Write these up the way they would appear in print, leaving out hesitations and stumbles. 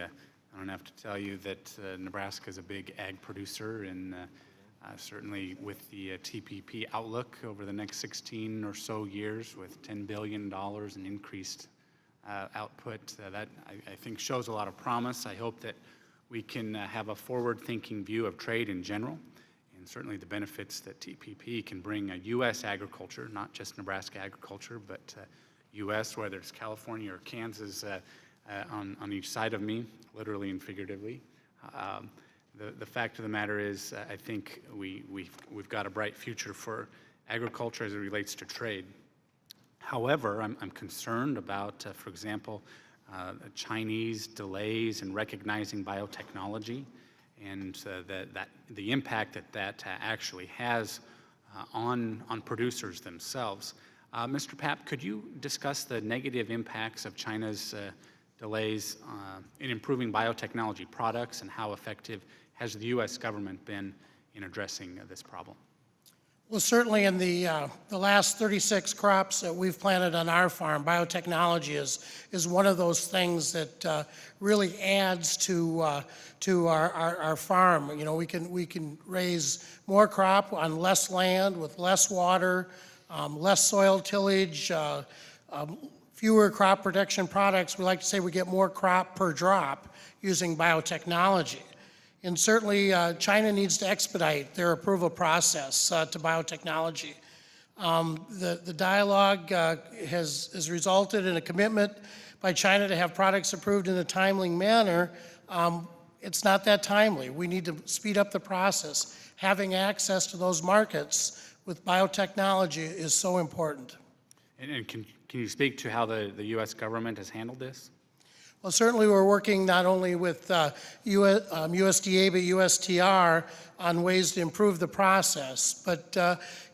I don't have to tell you that Nebraska is a big ag producer, and certainly with the TPP outlook over the next 16 or so years with $10 billion in increased output, that I think shows a lot of promise. I hope that we can have a forward-thinking view of trade in general, and certainly the benefits that TPP can bring U.S. agriculture, not just Nebraska agriculture, but U.S., whether it's California or Kansas on each side of me, literally and figuratively. The fact of the matter is, I think we've got a bright future for agriculture as it relates to trade. However, I'm concerned about, for example, Chinese delays in recognizing biotechnology, and the impact that actually has on producers themselves. Mr. Papp, could you discuss the negative impacts of China's delays in improving biotechnology products, and how effective has the U.S. government been in addressing this problem? Well, certainly in the last 36 crops that we've planted on our farm, biotechnology is one of those things that really adds to our farm. You know, we can raise more crop on less land with less water, less soil tillage, fewer crop protection products. We like to say we get more crop per drop using biotechnology. And certainly China needs to expedite their approval process to biotechnology. The dialogue has resulted in a commitment by China to have products approved in a timely manner. It's not that timely. We need to speed up the process. Having access to those markets with biotechnology is so important. And can you speak to how the U.S. government has handled this? Well, certainly we're working not only with USDA but USTR on ways to improve the process. But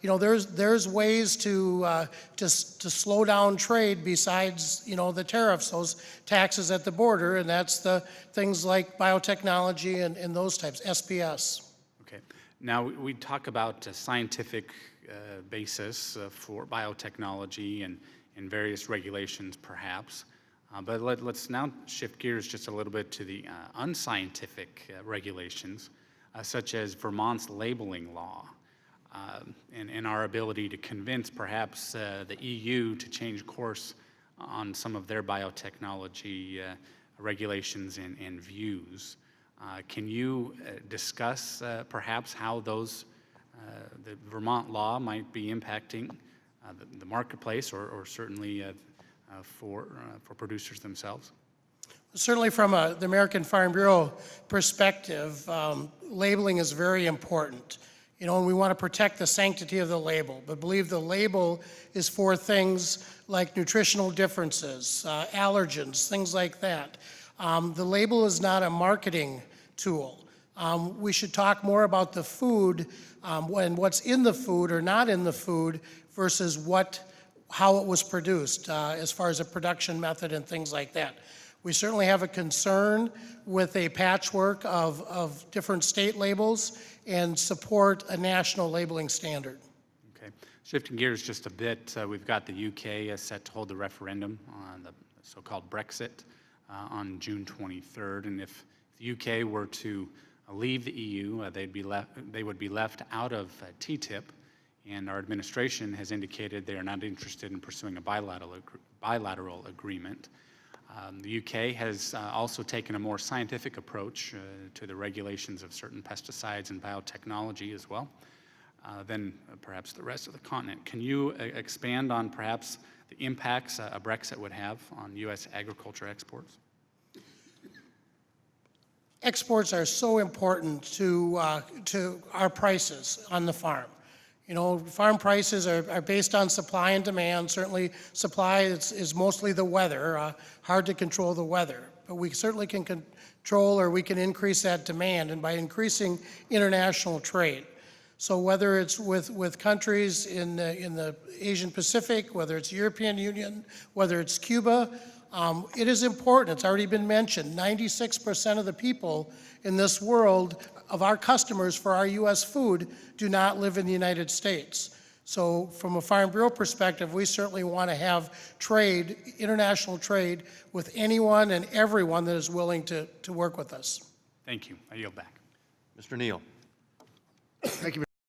you know, there's ways to slow down trade besides, you know, the tariffs, those taxes at the border, and that's the things like biotechnology and those types, SPS. Okay. Now we talk about a scientific basis for biotechnology and various regulations, perhaps. But let's now shift gears just a little bit to the unscientific regulations, such as Vermont's labeling law, and our ability to convince perhaps the EU to change course on some of their biotechnology regulations and views. Can you discuss perhaps how those, the Vermont law might be impacting the marketplace or certainly for producers themselves? Certainly from the American Farm Bureau perspective, labeling is very important. You know, and we want to protect the sanctity of the label, but believe the label is for things like nutritional differences, allergens, things like that. The label is not a marketing tool. We should talk more about the food and what's in the food or not in the food versus how it was produced as far as a production method and things like that. We certainly have a concern with a patchwork of different state labels and support a national labeling standard. Okay. Shifting gears just a bit, we've got the UK set to hold the referendum on the so-called Brexit on June 23rd, and if the UK were to leave the EU, they would be left out of TTIP. And our administration has indicated they are not interested in pursuing a bilateral agreement. The UK has also taken a more scientific approach to the regulations of certain pesticides and biotechnology as well than perhaps the rest of the continent. Can you expand on perhaps the impacts a Brexit would have on U.S. agriculture exports? Exports are so important to our prices on the farm. You know, farm prices are based on supply and demand. Certainly supply is mostly the weather, hard to control the weather. But we certainly can control, or we can increase that demand, and by increasing international trade. So whether it's with countries in the Asian Pacific, whether it's European Union, whether it's Cuba, it is important. It's already been mentioned. 96% of the people in this world, of our customers for our U.S. food, do not live in the United States. So from a Farm Bureau perspective, we certainly want to have trade, international trade, with anyone and everyone that is willing to work with us. Thank you. I yield back. Mr. Neal.